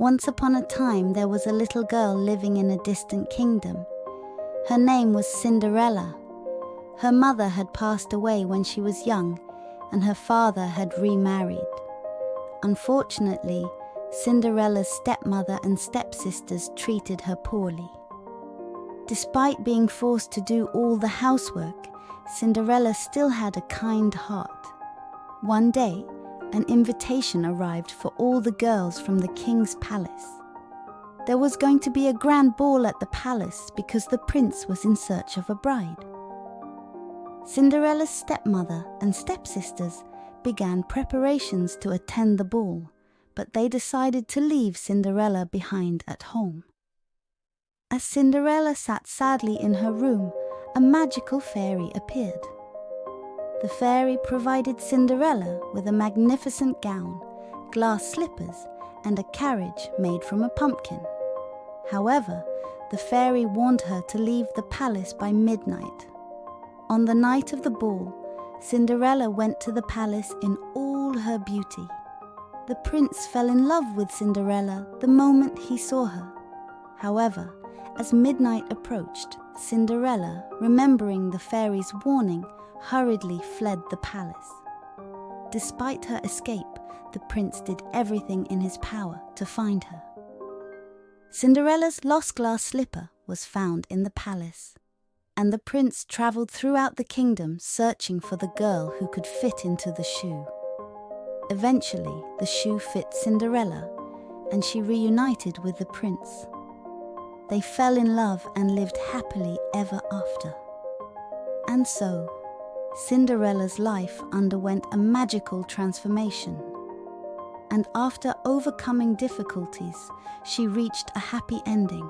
Once upon a time, there was a little girl living in a distant kingdom. Her name was Cinderella. Her mother had passed away when she was young, and her father had remarried. Unfortunately, Cinderella's stepmother and stepsisters treated her poorly. Despite being forced to do all the housework, Cinderella still had a kind heart. One day, an invitation arrived for all the girls from the king's palace. There was going to be a grand ball at the palace because the prince was in search of a bride. Cinderella's stepmother and stepsisters began preparations to attend the ball, but they decided to leave Cinderella behind at home. As Cinderella sat sadly in her room, a magical fairy appeared. The fairy provided Cinderella with a magnificent gown, glass slippers, and a carriage made from a pumpkin. However, the fairy warned her to leave the palace by midnight. On the night of the ball, Cinderella went to the palace in all her beauty. The prince fell in love with Cinderella the moment he saw her. However, as midnight approached, Cinderella, remembering the fairy's warning, hurriedly fled the palace. Despite her escape, the prince did everything in his power to find her. Cinderella's lost glass slipper was found in the palace, and the prince travelled throughout the kingdom searching for the girl who could fit into the shoe. Eventually, the shoe fit Cinderella, and she reunited with the prince. They fell in love and lived happily ever after. And so, Cinderella's life underwent a magical transformation. And after overcoming difficulties, she reached a happy ending.